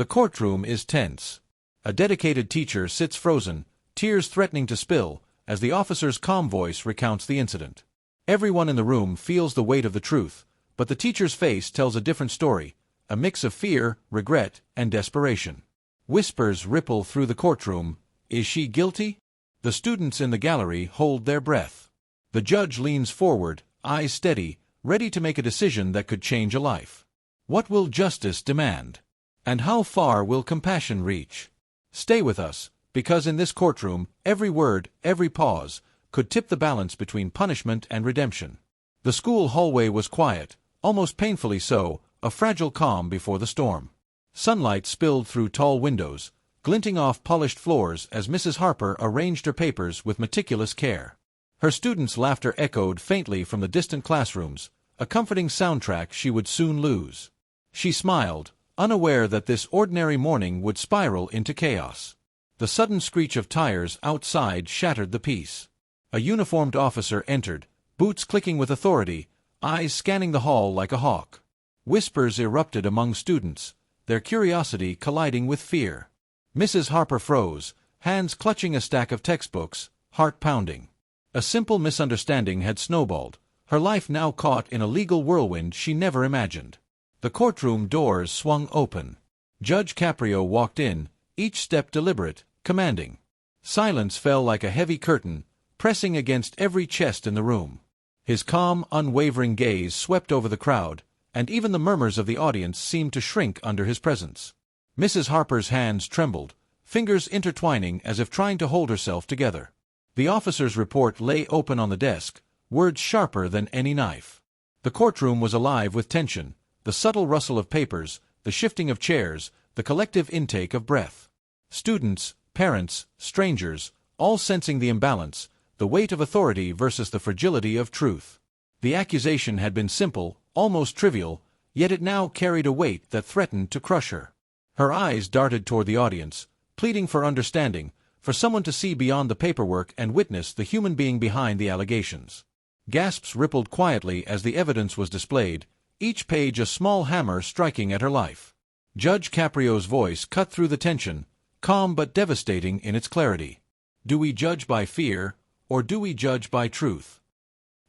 The courtroom is tense. A dedicated teacher sits frozen, tears threatening to spill, as the officer's calm voice recounts the incident. Everyone in the room feels the weight of the truth, but the teacher's face tells a different story, a mix of fear, regret, and desperation. Whispers ripple through the courtroom. Is she guilty? The students in the gallery hold their breath. The judge leans forward, eyes steady, ready to make a decision that could change a life. What will justice demand? And how far will compassion reach? Stay with us, because in this courtroom, every word, every pause, could tip the balance between punishment and redemption. The school hallway was quiet, almost painfully so, a fragile calm before the storm. Sunlight spilled through tall windows, glinting off polished floors as Mrs. Harper arranged her papers with meticulous care. Her students' laughter echoed faintly from the distant classrooms, a comforting soundtrack she would soon lose. She smiled, unaware that this ordinary morning would spiral into chaos. The sudden screech of tires outside shattered the peace. A uniformed officer entered, boots clicking with authority, eyes scanning the hall like a hawk. Whispers erupted among students, their curiosity colliding with fear. Mrs. Harper froze, hands clutching a stack of textbooks, heart pounding. A simple misunderstanding had snowballed, her life now caught in a legal whirlwind she never imagined. The courtroom doors swung open. Judge Caprio walked in, each step deliberate, commanding. Silence fell like a heavy curtain, pressing against every chest in the room. His calm, unwavering gaze swept over the crowd, and even the murmurs of the audience seemed to shrink under his presence. Mrs. Harper's hands trembled, fingers intertwining as if trying to hold herself together. The officer's report lay open on the desk, words sharper than any knife. The courtroom was alive with tension, the subtle rustle of papers, the shifting of chairs, the collective intake of breath. Students, parents, strangers, all sensing the imbalance, the weight of authority versus the fragility of truth. The accusation had been simple, almost trivial, yet it now carried a weight that threatened to crush her. Her eyes darted toward the audience, pleading for understanding, for someone to see beyond the paperwork and witness the human being behind the allegations. Gasps rippled quietly as the evidence was displayed, each page a small hammer striking at her life. Judge Caprio's voice cut through the tension, calm but devastating in its clarity. Do we judge by fear, or do we judge by truth?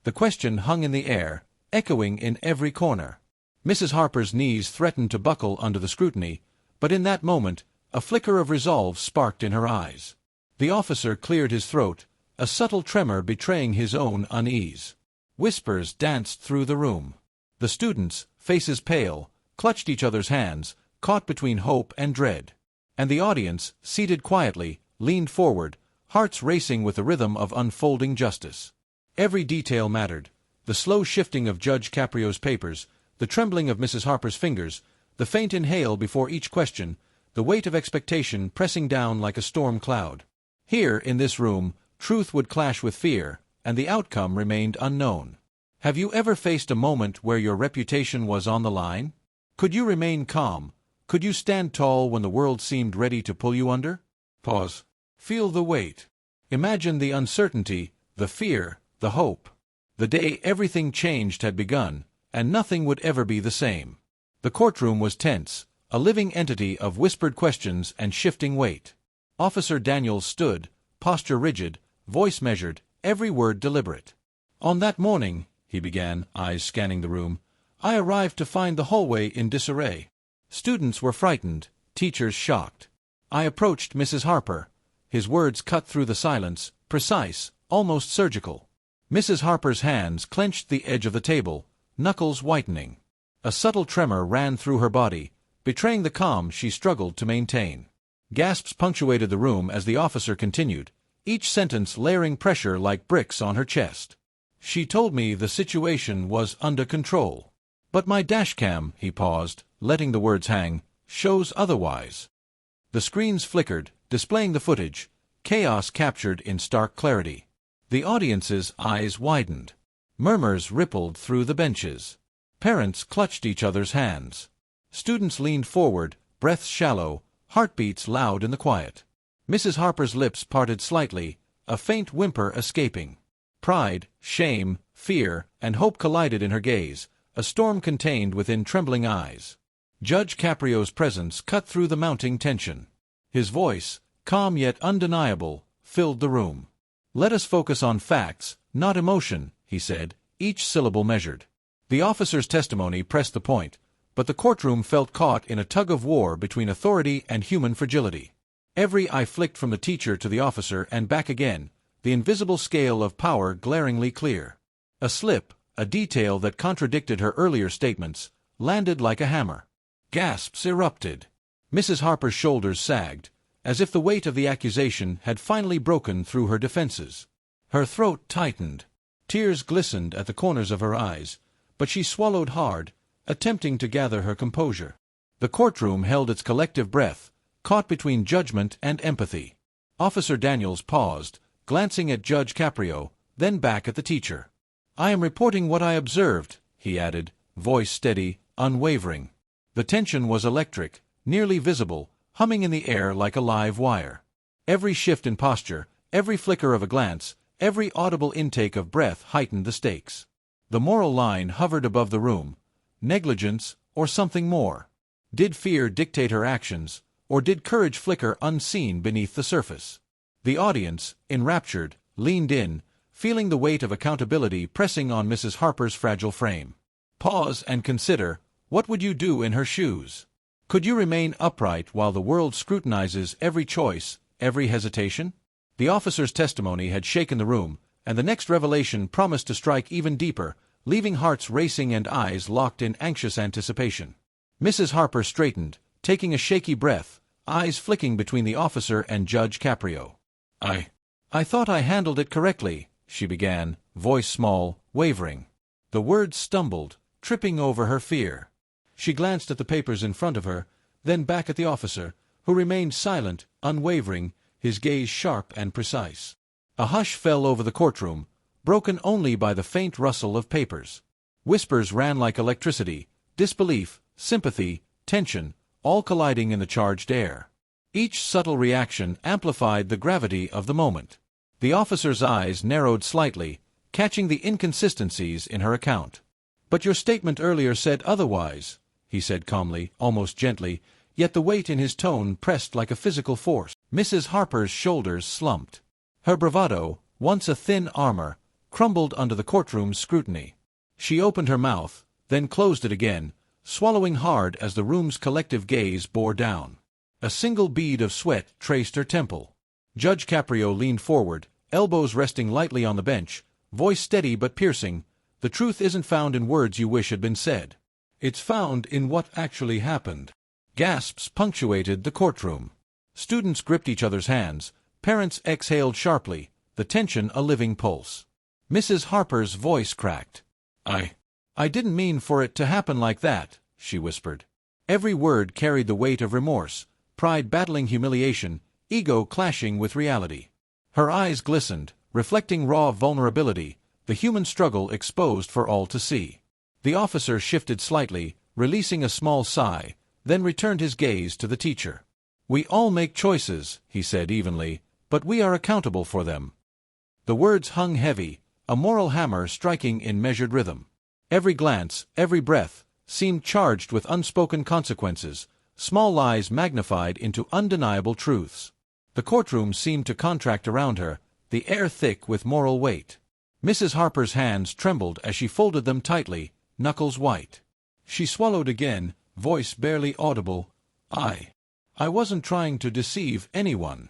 The question hung in the air, echoing in every corner. Mrs. Harper's knees threatened to buckle under the scrutiny, but in that moment, a flicker of resolve sparked in her eyes. The officer cleared his throat, a subtle tremor betraying his own unease. Whispers danced through the room. The students, faces pale, clutched each other's hands, caught between hope and dread. And the audience, seated quietly, leaned forward, hearts racing with the rhythm of unfolding justice. Every detail mattered. The slow shifting of Judge Caprio's papers, the trembling of Mrs. Harper's fingers, the faint inhale before each question, the weight of expectation pressing down like a storm cloud. Here, in this room, truth would clash with fear, and the outcome remained unknown. Have you ever faced a moment where your reputation was on the line? Could you remain calm? Could you stand tall when the world seemed ready to pull you under? Pause. Feel the weight. Imagine the uncertainty, the fear, the hope. The day everything changed had begun, and nothing would ever be the same. The courtroom was tense, a living entity of whispered questions and shifting weight. Officer Daniels stood, posture rigid, voice measured, every word deliberate. On that morning, he began, eyes scanning the room, I arrived to find the hallway in disarray. Students were frightened, teachers shocked. I approached Mrs. Harper. His words cut through the silence, precise, almost surgical. Mrs. Harper's hands clenched the edge of the table, knuckles whitening. A subtle tremor ran through her body, betraying the calm she struggled to maintain. Gasps punctuated the room as the officer continued, each sentence layering pressure like bricks on her chest. She told me the situation was under control. But my dashcam, he paused, letting the words hang, shows otherwise. The screens flickered, displaying the footage, chaos captured in stark clarity. The audience's eyes widened. Murmurs rippled through the benches. Parents clutched each other's hands. Students leaned forward, breaths shallow, heartbeats loud in the quiet. Mrs. Harper's lips parted slightly, a faint whimper escaping. Pride, shame, fear, and hope collided in her gaze, a storm contained within trembling eyes. Judge Caprio's presence cut through the mounting tension. His voice, calm yet undeniable, filled the room. "Let us focus on facts, not emotion," he said, each syllable measured. The officer's testimony pressed the point, but the courtroom felt caught in a tug-of-war between authority and human fragility. Every eye flicked from the teacher to the officer and back again, the invisible scale of power glaringly clear. A slip, a detail that contradicted her earlier statements, landed like a hammer. Gasps erupted. Mrs. Harper's shoulders sagged, as if the weight of the accusation had finally broken through her defenses. Her throat tightened. Tears glistened at the corners of her eyes, but she swallowed hard, attempting to gather her composure. The courtroom held its collective breath, caught between judgment and empathy. Officer Daniels paused, glancing at Judge Caprio, then back at the teacher. "I am reporting what I observed," he added, voice steady, unwavering. The tension was electric, nearly visible, humming in the air like a live wire. Every shift in posture, every flicker of a glance, every audible intake of breath heightened the stakes. The moral line hovered above the room. Negligence, or something more? Did fear dictate her actions, or did courage flicker unseen beneath the surface? The audience, enraptured, leaned in, feeling the weight of accountability pressing on Mrs. Harper's fragile frame. Pause and consider, what would you do in her shoes? Could you remain upright while the world scrutinizes every choice, every hesitation? The officer's testimony had shaken the room, and the next revelation promised to strike even deeper, leaving hearts racing and eyes locked in anxious anticipation. Mrs. Harper straightened, taking a shaky breath, eyes flicking between the officer and Judge Caprio. I thought I handled it correctly," she began, voice small, wavering. The words stumbled, tripping over her fear. She glanced at the papers in front of her, then back at the officer, who remained silent, unwavering, his gaze sharp and precise. A hush fell over the courtroom, broken only by the faint rustle of papers. Whispers ran like electricity, disbelief, sympathy, tension, all colliding in the charged air. Each subtle reaction amplified the gravity of the moment. The officer's eyes narrowed slightly, catching the inconsistencies in her account. "But your statement earlier said otherwise," he said calmly, almost gently, yet the weight in his tone pressed like a physical force. Mrs. Harper's shoulders slumped. Her bravado, once a thin armor, crumbled under the courtroom's scrutiny. She opened her mouth, then closed it again, swallowing hard as the room's collective gaze bore down. A single bead of sweat traced her temple. Judge Caprio leaned forward, elbows resting lightly on the bench, voice steady but piercing. "The truth isn't found in words you wish had been said. It's found in what actually happened." Gasps punctuated the courtroom. Students gripped each other's hands, parents exhaled sharply, the tension a living pulse. Mrs. Harper's voice cracked. I didn't mean for it to happen like that," she whispered. Every word carried the weight of remorse, pride battling humiliation, ego clashing with reality. Her eyes glistened, reflecting raw vulnerability, the human struggle exposed for all to see. The officer shifted slightly, releasing a small sigh, then returned his gaze to the teacher. "We all make choices," he said evenly, "but we are accountable for them." The words hung heavy, a moral hammer striking in measured rhythm. Every glance, every breath, seemed charged with unspoken consequences, small lies magnified into undeniable truths. The courtroom seemed to contract around her, the air thick with moral weight. Mrs. Harper's hands trembled as she folded them tightly, knuckles white. She swallowed again, voice barely audible. I wasn't trying to deceive anyone."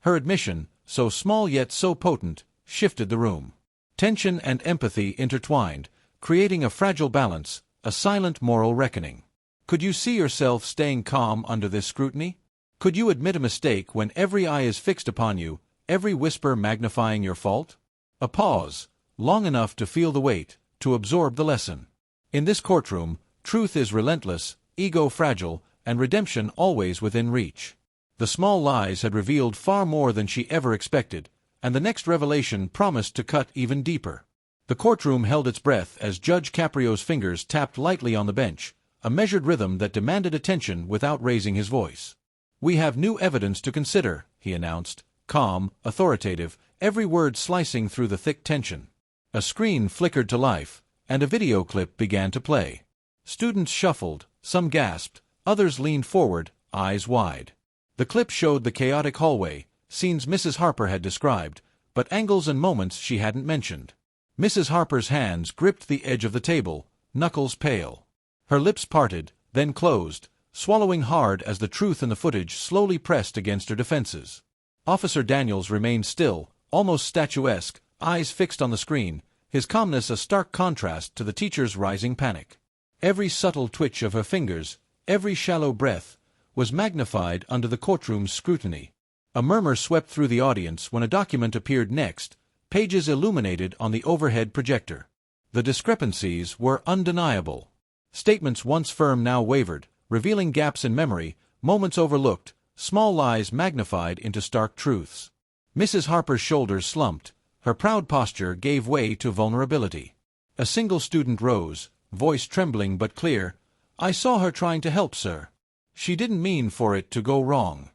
Her admission, so small yet so potent, shifted the room. Tension and empathy intertwined, creating a fragile balance, a silent moral reckoning. Could you see yourself staying calm under this scrutiny? Could you admit a mistake when every eye is fixed upon you, every whisper magnifying your fault? A pause, long enough to feel the weight, to absorb the lesson. In this courtroom, truth is relentless, ego fragile, and redemption always within reach. The small lies had revealed far more than she ever expected, and the next revelation promised to cut even deeper. The courtroom held its breath as Judge Caprio's fingers tapped lightly on the bench, a measured rhythm that demanded attention without raising his voice. "We have new evidence to consider," he announced, calm, authoritative, every word slicing through the thick tension. A screen flickered to life, and a video clip began to play. Students shuffled, some gasped, Others leaned forward, eyes wide. The clip showed the chaotic hallway, scenes Mrs. Harper had described, but angles and moments she hadn't mentioned. Mrs. Harper's hands gripped the edge of the table, knuckles pale. Her lips parted, then closed, swallowing hard as the truth in the footage slowly pressed against her defenses. Officer Daniels remained still, almost statuesque, eyes fixed on the screen, his calmness a stark contrast to the teacher's rising panic. Every subtle twitch of her fingers, every shallow breath, was magnified under the courtroom's scrutiny. A murmur swept through the audience when a document appeared next, pages illuminated on the overhead projector. The discrepancies were undeniable. Statements once firm now wavered, revealing gaps in memory, moments overlooked, small lies magnified into stark truths. Mrs. Harper's shoulders slumped, her proud posture gave way to vulnerability. A single student rose, voice trembling but clear. "I saw her trying to help, sir. She didn't mean for it to go wrong."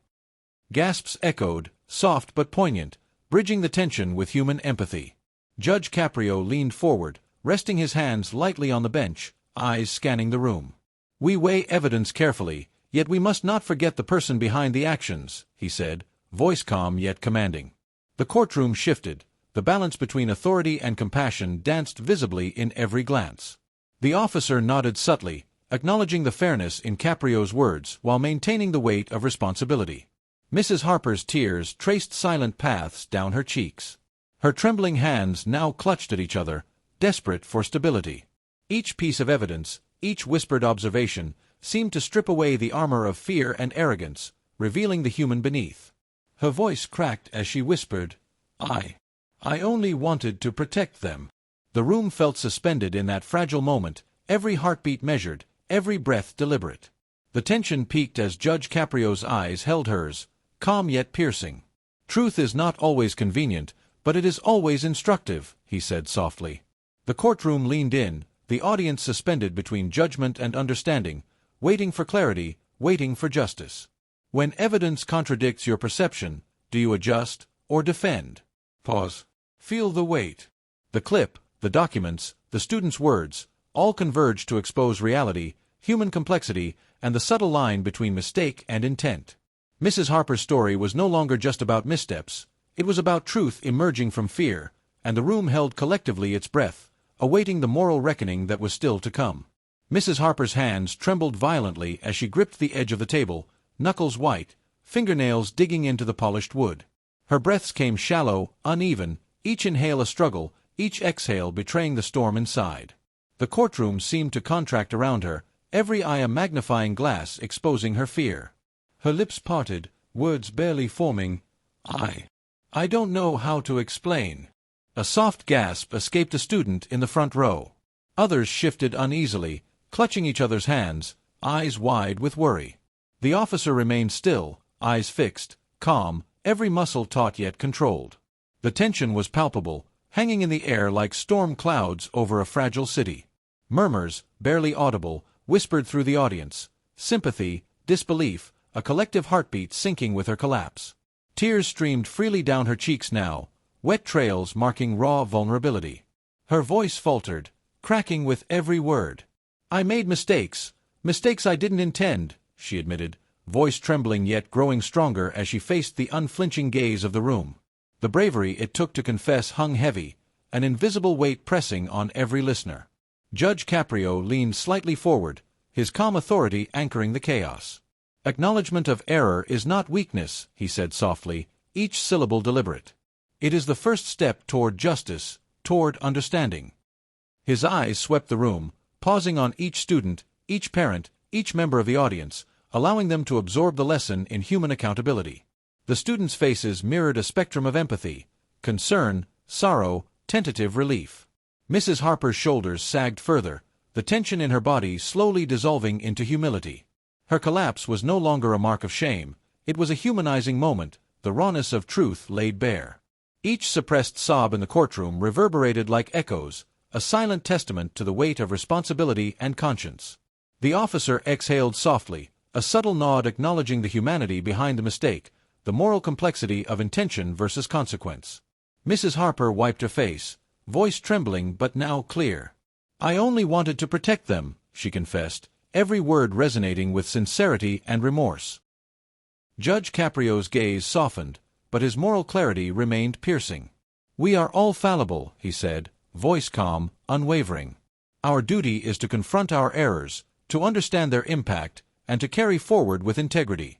Gasps echoed, soft but poignant, bridging the tension with human empathy. Judge Caprio leaned forward, resting his hands lightly on the bench, eyes scanning the room. "We weigh evidence carefully, yet we must not forget the person behind the actions," he said, voice calm yet commanding. The courtroom shifted, the balance between authority and compassion danced visibly in every glance. The officer nodded subtly, acknowledging the fairness in Caprio's words while maintaining the weight of responsibility. Mrs. Harper's tears traced silent paths down her cheeks. Her trembling hands now clutched at each other, desperate for stability. Each piece of evidence, each whispered observation, seemed to strip away the armor of fear and arrogance, revealing the human beneath. Her voice cracked as she whispered, I only wanted to protect them." The room felt suspended in that fragile moment, every heartbeat measured, every breath deliberate. The tension peaked as Judge Caprio's eyes held hers, calm yet piercing. "Truth is not always convenient, but it is always instructive," he said softly. The courtroom leaned in, the audience suspended between judgment and understanding, waiting for clarity, waiting for justice. When evidence contradicts your perception, do you adjust or defend? Pause. Feel the weight. The clip, the documents, the student's words, all converge to expose reality, human complexity, and the subtle line between mistake and intent. Mrs. Harper's story was no longer just about missteps. It was about truth emerging from fear, and the room held collectively its breath, awaiting the moral reckoning that was still to come. Mrs. Harper's hands trembled violently as she gripped the edge of the table, knuckles white, fingernails digging into the polished wood. Her breaths came shallow, uneven, each inhale a struggle, each exhale betraying the storm inside. The courtroom seemed to contract around her, every eye a magnifying glass exposing her fear. Her lips parted, words barely forming. I don't know how to explain." A soft gasp escaped a student in the front row. Others shifted uneasily, clutching each other's hands, eyes wide with worry. The officer remained still, eyes fixed, calm, every muscle taut yet controlled. The tension was palpable, hanging in the air like storm clouds over a fragile city. Murmurs, barely audible, whispered through the audience. Sympathy, disbelief, a collective heartbeat syncing with her collapse. Tears streamed freely down her cheeks now, wet trails marking raw vulnerability. Her voice faltered, cracking with every word. "I made mistakes I didn't intend," she admitted, voice trembling yet growing stronger as she faced the unflinching gaze of the room. The bravery it took to confess hung heavy, an invisible weight pressing on every listener. Judge Caprio leaned slightly forward, his calm authority anchoring the chaos. "Acknowledgement of error is not weakness," he said softly, each syllable deliberate. "It is the first step toward justice, toward understanding." His eyes swept the room, pausing on each student, each parent, each member of the audience, allowing them to absorb the lesson in human accountability. The students' faces mirrored a spectrum of empathy, concern, sorrow, tentative relief. Mrs. Harper's shoulders sagged further, the tension in her body slowly dissolving into humility. Her collapse was no longer a mark of shame, it was a humanizing moment, the rawness of truth laid bare. Each suppressed sob in the courtroom reverberated like echoes, a silent testament to the weight of responsibility and conscience. The officer exhaled softly, a subtle nod acknowledging the humanity behind the mistake, the moral complexity of intention versus consequence. Mrs. Harper wiped her face, voice trembling but now clear. "I only wanted to protect them," she confessed, every word resonating with sincerity and remorse. Judge Caprio's gaze softened, but his moral clarity remained piercing. "We are all fallible," he said, voice calm, unwavering. "Our duty is to confront our errors, to understand their impact, and to carry forward with integrity."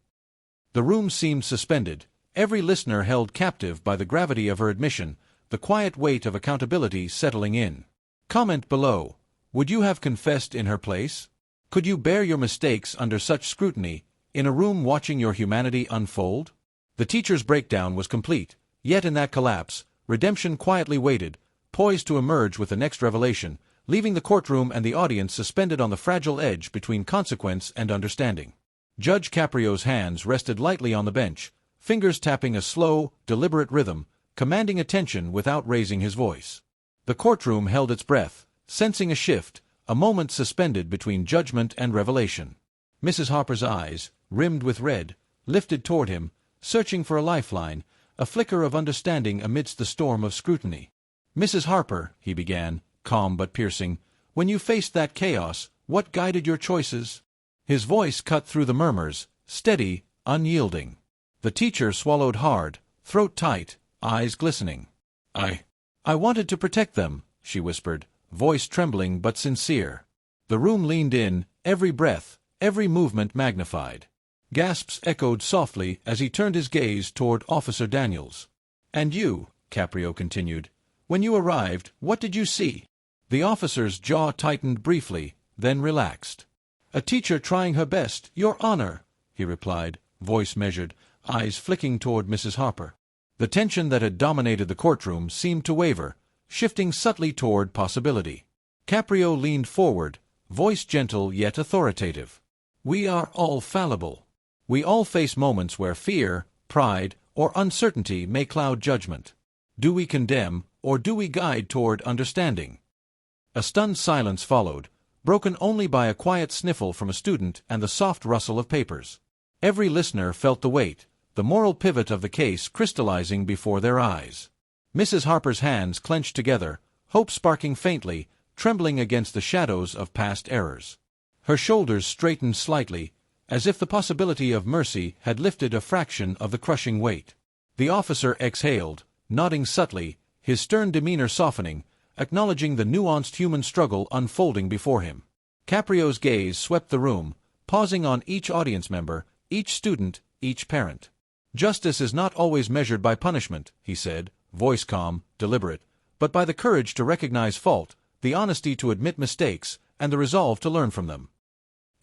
The room seemed suspended, every listener held captive by the gravity of her admission, the quiet weight of accountability settling in. Comment below. Would you have confessed in her place? Could you bear your mistakes under such scrutiny, in a room watching your humanity unfold? The teacher's breakdown was complete, yet in that collapse, redemption quietly waited, poised to emerge with the next revelation, leaving the courtroom and the audience suspended on the fragile edge between consequence and understanding. Judge Caprio's hands rested lightly on the bench, fingers tapping a slow, deliberate rhythm, commanding attention without raising his voice. The courtroom held its breath, sensing a shift, a moment suspended between judgment and revelation. Mrs. Harper's eyes, rimmed with red, lifted toward him, searching for a lifeline, a flicker of understanding amidst the storm of scrutiny. "Mrs. Harper," he began, calm but piercing, "when you faced that chaos, what guided your choices?" His voice cut through the murmurs, steady, unyielding. The teacher swallowed hard, throat tight, eyes glistening. I wanted to protect them," she whispered, voice trembling but sincere. The room leaned in, every breath, every movement magnified. Gasps echoed softly as he turned his gaze toward Officer Daniels. "And you," Caprio continued, "when you arrived, what did you see?" The officer's jaw tightened briefly, then relaxed. "A teacher trying her best, Your Honor," he replied, voice measured, eyes flicking toward Mrs. Harper. The tension that had dominated the courtroom seemed to waver, shifting subtly toward possibility. Caprio leaned forward, voice gentle yet authoritative. "We are all fallible. We all face moments where fear, pride, or uncertainty may cloud judgment. Do we condemn, or do we guide toward understanding?" A stunned silence followed, broken only by a quiet sniffle from a student and the soft rustle of papers. Every listener felt the weight, the moral pivot of the case crystallizing before their eyes. Mrs. Harper's hands clenched together, hope sparking faintly, trembling against the shadows of past errors. Her shoulders straightened slightly, as if the possibility of mercy had lifted a fraction of the crushing weight. The officer exhaled, nodding subtly, his stern demeanor softening, acknowledging the nuanced human struggle unfolding before him. Caprio's gaze swept the room, pausing on each audience member, each student, each parent. "Justice is not always measured by punishment," he said, voice calm, deliberate, "but by the courage to recognize fault, the honesty to admit mistakes, and the resolve to learn from them."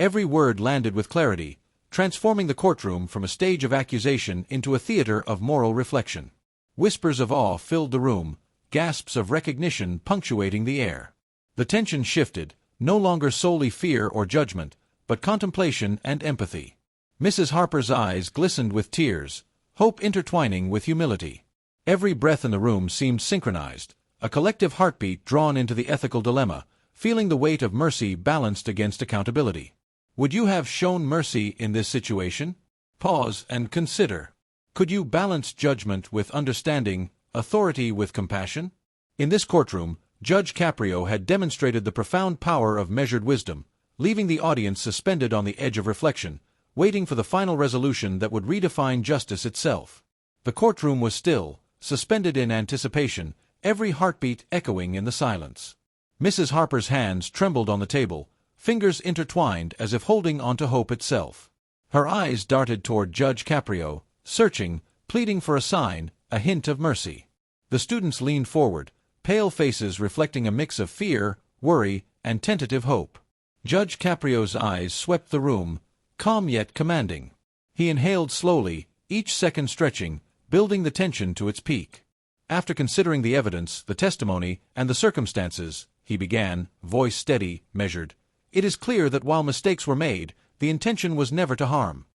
Every word landed with clarity, transforming the courtroom from a stage of accusation into a theater of moral reflection. Whispers of awe filled the room, gasps of recognition punctuating the air. The tension shifted, no longer solely fear or judgment, but contemplation and empathy. Mrs. Harper's eyes glistened with tears, hope intertwining with humility. Every breath in the room seemed synchronized, a collective heartbeat drawn into the ethical dilemma, feeling the weight of mercy balanced against accountability. Would you have shown mercy in this situation? Pause and consider. Could you balance judgment with understanding, authority with compassion? In this courtroom, Judge Caprio had demonstrated the profound power of measured wisdom, leaving the audience suspended on the edge of reflection, waiting for the final resolution that would redefine justice itself. The courtroom was still, suspended in anticipation, every heartbeat echoing in the silence. Mrs. Harper's hands trembled on the table, fingers intertwined as if holding onto hope itself. Her eyes darted toward Judge Caprio, searching, pleading for a sign, a hint of mercy. The students leaned forward, pale faces reflecting a mix of fear, worry, and tentative hope. Judge Caprio's eyes swept the room, calm yet commanding. He inhaled slowly, each second stretching, building the tension to its peak. After considering the evidence, the testimony, and the circumstances, he began, voice steady, measured, "It is clear that while mistakes were made, the intention was never to harm."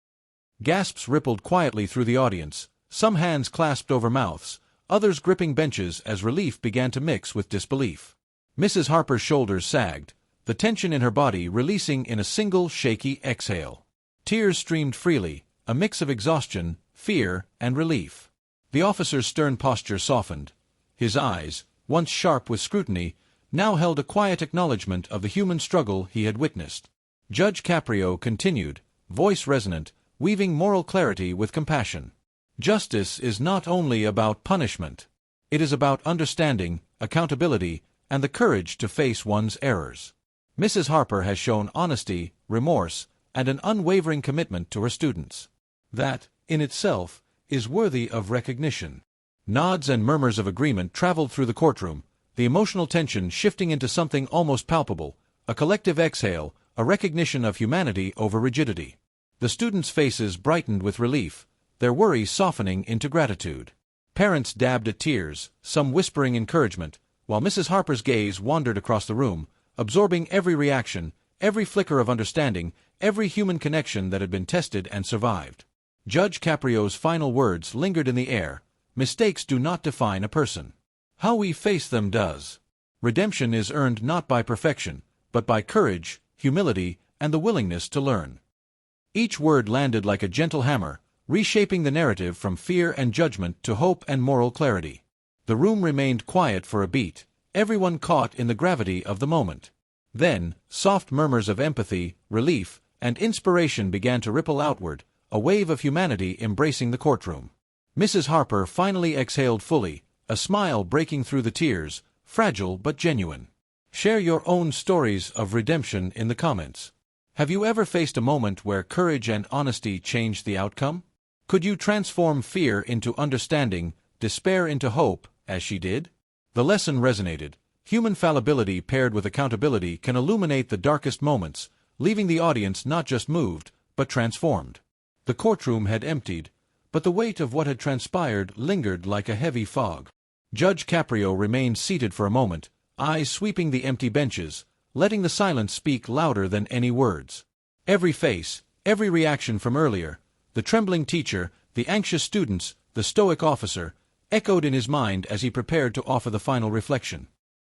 Gasps rippled quietly through the audience, some hands clasped over mouths, others gripping benches as relief began to mix with disbelief. Mrs. Harper's shoulders sagged, the tension in her body releasing in a single shaky exhale. Tears streamed freely, a mix of exhaustion, fear, and relief. The officer's stern posture softened. His eyes, once sharp with scrutiny, now held a quiet acknowledgment of the human struggle he had witnessed. Judge Caprio continued, voice resonant, weaving moral clarity with compassion. Justice is not only about punishment. It is about understanding, accountability, and the courage to face one's errors. Mrs. Harper has shown honesty, remorse, and an unwavering commitment to her students. That, in itself, is worthy of recognition. Nods and murmurs of agreement traveled through the courtroom, the emotional tension shifting into something almost palpable, a collective exhale, a recognition of humanity over rigidity. The students' faces brightened with relief, their worry softening into gratitude. Parents dabbed at tears, some whispering encouragement, while Mrs. Harper's gaze wandered across the room, absorbing every reaction, every flicker of understanding, every human connection that had been tested and survived. Judge Caprio's final words lingered in the air. Mistakes do not define a person. How we face them does. Redemption is earned not by perfection, but by courage, humility, and the willingness to learn. Each word landed like a gentle hammer, reshaping the narrative from fear and judgment to hope and moral clarity. The room remained quiet for a beat, everyone caught in the gravity of the moment. Then, soft murmurs of empathy, relief, and inspiration began to ripple outward, a wave of humanity embracing the courtroom. Mrs. Harper finally exhaled fully, a smile breaking through the tears, fragile but genuine. Share your own stories of redemption in the comments. Have you ever faced a moment where courage and honesty changed the outcome? Could you transform fear into understanding, despair into hope, as she did? The lesson resonated. Human fallibility paired with accountability can illuminate the darkest moments, leaving the audience not just moved, but transformed. The courtroom had emptied, but the weight of what had transpired lingered like a heavy fog. Judge Caprio remained seated for a moment, eyes sweeping the empty benches, letting the silence speak louder than any words. Every face, every reaction from earlier, the trembling teacher, the anxious students, the stoic officer, echoed in his mind as he prepared to offer the final reflection.